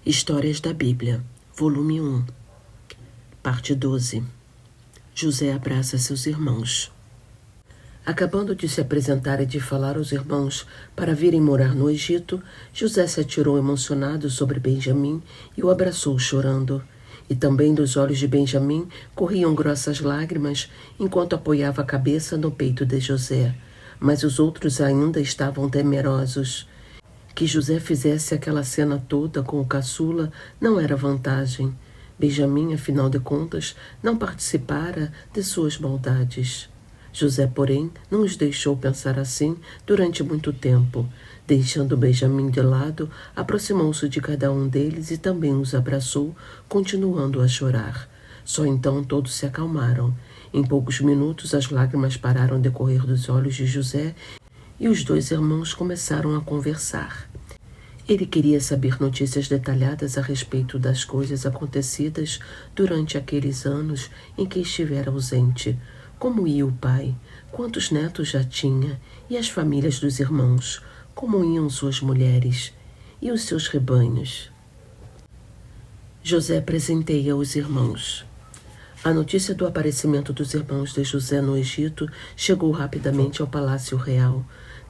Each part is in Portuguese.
Histórias da Bíblia, volume 1, parte 12. José abraça seus irmãos. Acabando de se apresentar e de falar aos irmãos para virem morar no Egito, José se atirou emocionado sobre Benjamim e o abraçou chorando. E também dos olhos de Benjamim corriam grossas lágrimas enquanto apoiava a cabeça no peito de José. Mas os outros ainda estavam temerosos. Que José fizesse aquela cena toda com o caçula não era vantagem. Benjamim, afinal de contas, não participara de suas maldades. José, porém, não os deixou pensar assim durante muito tempo. Deixando Benjamim de lado, aproximou-se de cada um deles e também os abraçou, continuando a chorar. Só então todos se acalmaram. Em poucos minutos as lágrimas pararam de correr dos olhos de José e os dois irmãos começaram a conversar. Ele queria saber notícias detalhadas a respeito das coisas acontecidas durante aqueles anos em que estivera ausente. Como ia o pai? Quantos netos já tinha? E as famílias dos irmãos? Como iam suas mulheres? E os seus rebanhos? José presenteia os irmãos. A notícia do aparecimento dos irmãos de José no Egito chegou rapidamente ao palácio real.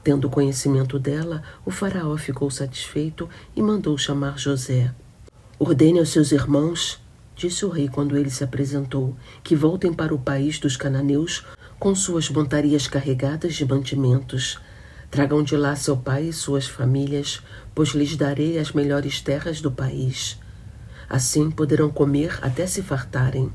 Tendo conhecimento dela, o faraó ficou satisfeito e mandou chamar José. Ordene aos seus irmãos, disse o rei quando ele se apresentou, que voltem para o país dos cananeus com suas montarias carregadas de mantimentos. Tragam de lá seu pai e suas famílias, pois lhes darei as melhores terras do país. Assim poderão comer até se fartarem.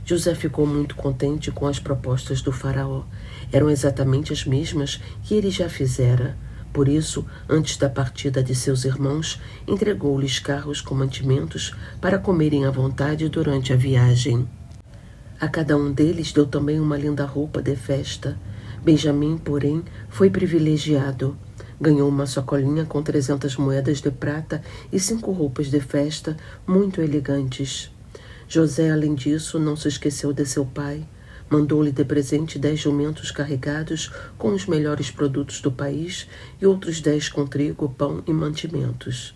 José ficou muito contente com as propostas do faraó. Eram exatamente as mesmas que ele já fizera. Por isso, antes da partida de seus irmãos, entregou-lhes carros com mantimentos para comerem à vontade durante a viagem. A cada um deles deu também uma linda roupa de festa. Benjamim, porém, foi privilegiado. Ganhou uma sacolinha com 300 moedas de prata e 5 roupas de festa muito elegantes. José, além disso, não se esqueceu de seu pai. Mandou-lhe de presente 10 jumentos carregados com os melhores produtos do país e outros 10 com trigo, pão e mantimentos.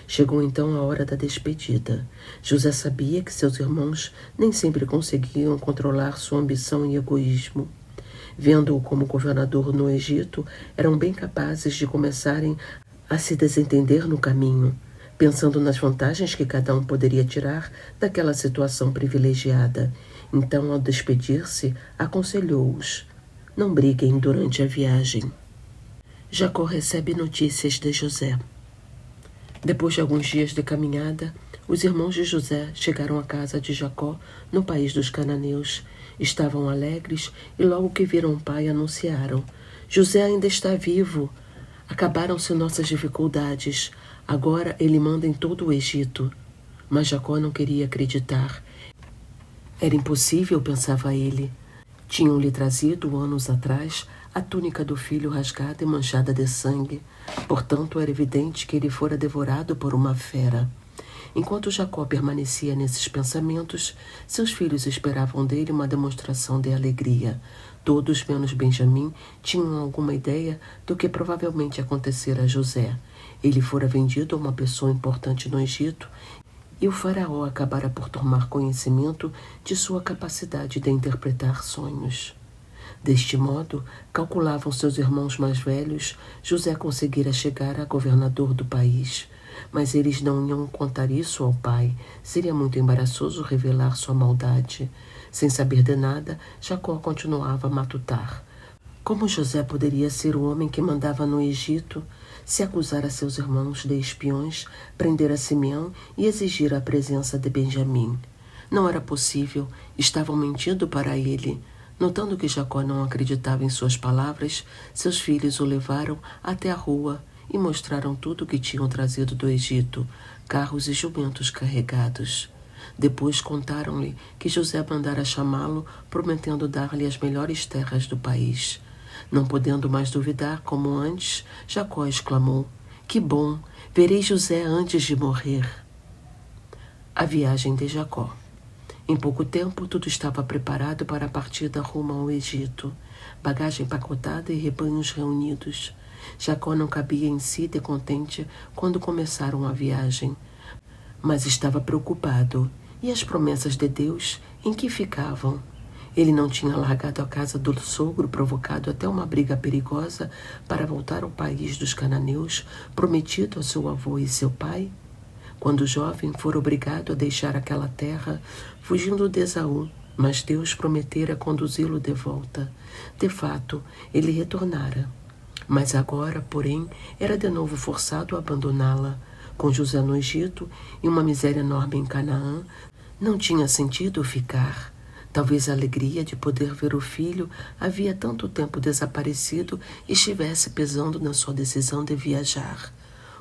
Chegou então a hora da despedida. José sabia que seus irmãos nem sempre conseguiam controlar sua ambição e egoísmo. Vendo-o como governador no Egito, eram bem capazes de começarem a se desentender no caminho, pensando nas vantagens que cada um poderia tirar daquela situação privilegiada. Então, ao despedir-se, aconselhou-os: não briguem durante a viagem. Jacó recebe notícias de José. Depois de alguns dias de caminhada, os irmãos de José chegaram à casa de Jacó, no país dos cananeus. Estavam alegres e logo que viram o pai anunciaram: José ainda está vivo. Acabaram-se nossas dificuldades. Agora ele manda em todo o Egito. Mas Jacó não queria acreditar. Era impossível, pensava ele. Tinham-lhe trazido, anos atrás, a túnica do filho rasgada e manchada de sangue. Portanto, era evidente que ele fora devorado por uma fera. Enquanto Jacó permanecia nesses pensamentos, seus filhos esperavam dele uma demonstração de alegria. Todos, menos Benjamim, tinham alguma ideia do que provavelmente acontecera a José. Ele fora vendido a uma pessoa importante no Egito e o faraó acabara por tomar conhecimento de sua capacidade de interpretar sonhos. Deste modo, calculavam seus irmãos mais velhos, José conseguira chegar a governador do país. Mas eles não iam contar isso ao pai. Seria muito embaraçoso revelar sua maldade. Sem saber de nada, Jacó continuava a matutar. Como José poderia ser o homem que mandava no Egito, se acusar a seus irmãos de espiões, prender a Simeão e exigir a presença de Benjamim? Não era possível, estavam mentindo para ele. Notando que Jacó não acreditava em suas palavras, seus filhos o levaram até a rua e mostraram tudo o que tinham trazido do Egito, carros e jumentos carregados. Depois contaram-lhe que José mandara chamá-lo, prometendo dar-lhe as melhores terras do país. Não podendo mais duvidar, como antes, Jacó exclamou: que bom, verei José antes de morrer. A viagem de Jacó. Em pouco tempo, tudo estava preparado para a partida rumo ao Egito. Bagagem empacotada e rebanhos reunidos. Jacó não cabia em si de contente quando começaram a viagem. Mas estava preocupado. E as promessas de Deus, em que ficavam? Ele não tinha largado a casa do sogro, provocado até uma briga perigosa, para voltar ao país dos cananeus, prometido a seu avô e seu pai? Quando jovem, fora obrigado a deixar aquela terra, fugindo de Esaú, mas Deus prometera conduzi-lo de volta. De fato, ele retornara. Mas agora, porém, era de novo forçado a abandoná-la. Com José no Egito e uma miséria enorme em Canaã, não tinha sentido ficar. Talvez a alegria de poder ver o filho, havia tanto tempo desaparecido, estivesse pesando na sua decisão de viajar.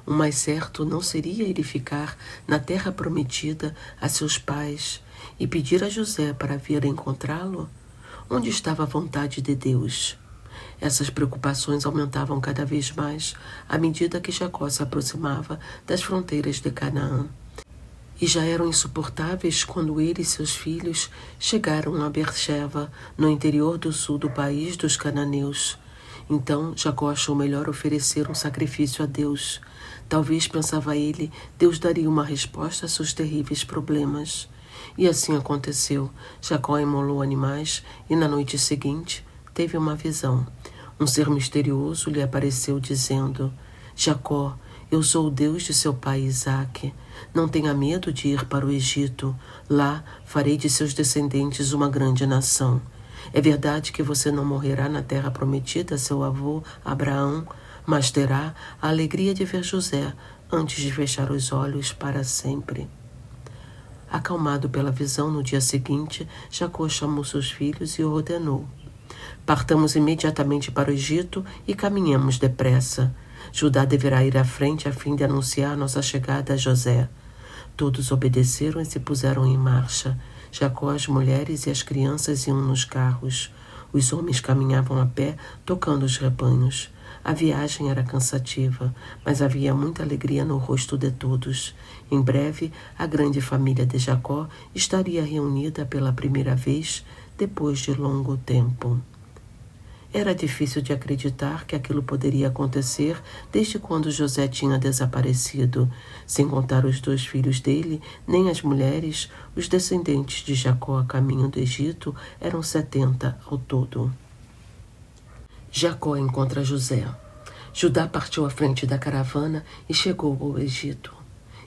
O mais certo não seria ele ficar na terra prometida a seus pais e pedir a José para vir encontrá-lo? Onde estava a vontade de Deus? Essas preocupações aumentavam cada vez mais à medida que Jacó se aproximava das fronteiras de Canaã. E já eram insuportáveis quando ele e seus filhos chegaram a Beersheba, no interior do sul do país dos cananeus. Então Jacó achou melhor oferecer um sacrifício a Deus. Talvez, pensava ele, Deus daria uma resposta a seus terríveis problemas. E assim aconteceu. Jacó imolou animais e na noite seguinte teve uma visão. Um ser misterioso lhe apareceu dizendo: Jacó, eu sou o Deus de seu pai Isaque. Não tenha medo de ir para o Egito. Lá farei de seus descendentes uma grande nação. É verdade que você não morrerá na terra prometida a seu avô Abraão, mas terá a alegria de ver José antes de fechar os olhos para sempre. Acalmado pela visão, no dia seguinte, Jacó chamou seus filhos e ordenou: partamos imediatamente para o Egito e caminhemos depressa. Judá deverá ir à frente a fim de anunciar nossa chegada a José. Todos obedeceram e se puseram em marcha. Jacó, as mulheres e as crianças iam nos carros. Os homens caminhavam a pé, tocando os rebanhos. A viagem era cansativa, mas havia muita alegria no rosto de todos. Em breve, a grande família de Jacó estaria reunida pela primeira vez depois de longo tempo. Era difícil de acreditar que aquilo poderia acontecer desde quando José tinha desaparecido. Sem contar os 2 filhos dele, nem as mulheres, os descendentes de Jacó a caminho do Egito eram 70 ao todo. Jacó encontra José. Judá partiu à frente da caravana e chegou ao Egito.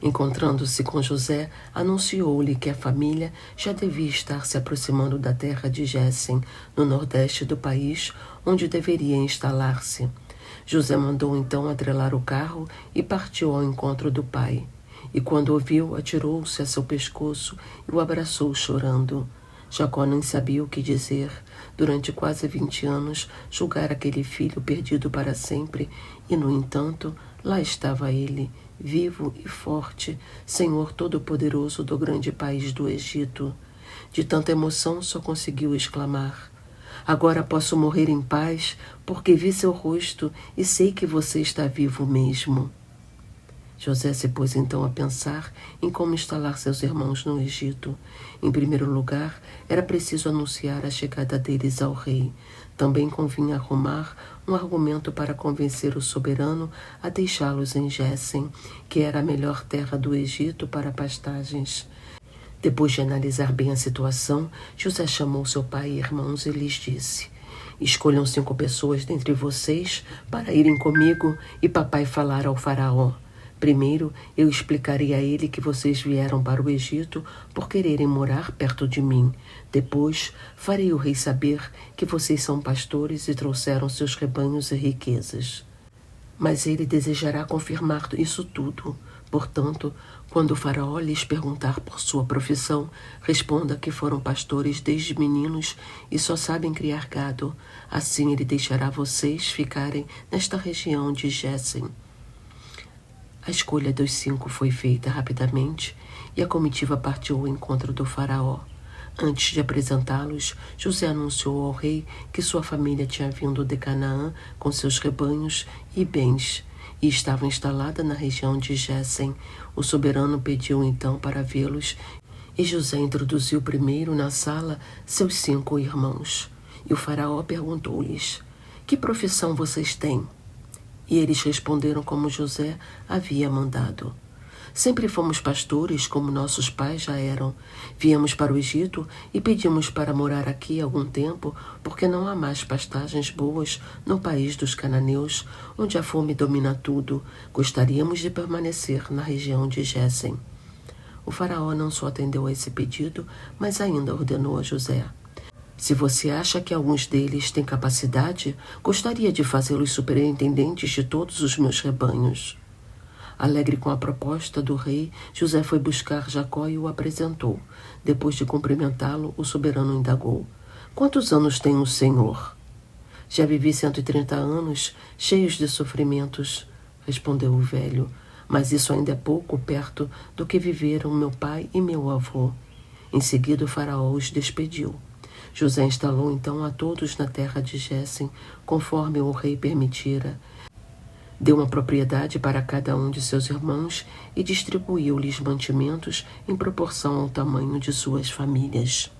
Encontrando-se com José, anunciou-lhe que a família já devia estar se aproximando da terra de Jéssem, no nordeste do país, onde deveria instalar-se. José mandou então atrelar o carro e partiu ao encontro do pai. E quando o viu, atirou-se a seu pescoço e o abraçou chorando. Jacó nem sabia o que dizer. Durante quase 20 anos, julgara aquele filho perdido para sempre, e, no entanto, lá estava ele, vivo e forte, Senhor Todo-Poderoso do grande país do Egito. De tanta emoção, só conseguiu exclamar: agora posso morrer em paz, porque vi seu rosto e sei que você está vivo mesmo. José se pôs então a pensar em como instalar seus irmãos no Egito. Em primeiro lugar, era preciso anunciar a chegada deles ao rei. Também convinha arrumar um argumento para convencer o soberano a deixá-los em Jéssem, que era a melhor terra do Egito para pastagens. Depois de analisar bem a situação, José chamou seu pai e irmãos e lhes disse: escolham 5 pessoas dentre vocês para irem comigo e papai falar ao faraó. Primeiro, eu explicarei a ele que vocês vieram para o Egito por quererem morar perto de mim. Depois, farei o rei saber que vocês são pastores e trouxeram seus rebanhos e riquezas. Mas ele desejará confirmar isso tudo. Portanto, quando o faraó lhes perguntar por sua profissão, responda que foram pastores desde meninos e só sabem criar gado. Assim ele deixará vocês ficarem nesta região de Jéssem. A escolha dos 5 foi feita rapidamente e a comitiva partiu ao encontro do faraó. Antes de apresentá-los, José anunciou ao rei que sua família tinha vindo de Canaã com seus rebanhos e bens e estava instalada na região de Jéssem. O soberano pediu então para vê-los e José introduziu primeiro na sala seus 5 irmãos. E o faraó perguntou-lhes: que profissão vocês têm? E eles responderam como José havia mandado: Sempre fomos pastores, como nossos pais já eram. Viemos para o Egito e pedimos para morar aqui algum tempo, porque não há mais pastagens boas no país dos cananeus, onde a fome domina tudo. Gostaríamos de permanecer na região de Gésen. O faraó não só atendeu a esse pedido, mas ainda ordenou a José: se você acha que alguns deles têm capacidade, gostaria de fazê-los superintendentes de todos os meus rebanhos. Alegre com a proposta do rei, José foi buscar Jacó e o apresentou. Depois de cumprimentá-lo, o soberano indagou: quantos anos tem o senhor? Já vivi 130 anos, cheios de sofrimentos, respondeu o velho, mas isso ainda é pouco perto do que viveram meu pai e meu avô. Em seguida, o faraó os despediu. José instalou então a todos na terra de Gésen, conforme o rei permitira. Deu uma propriedade para cada um de seus irmãos e distribuiu-lhes mantimentos em proporção ao tamanho de suas famílias.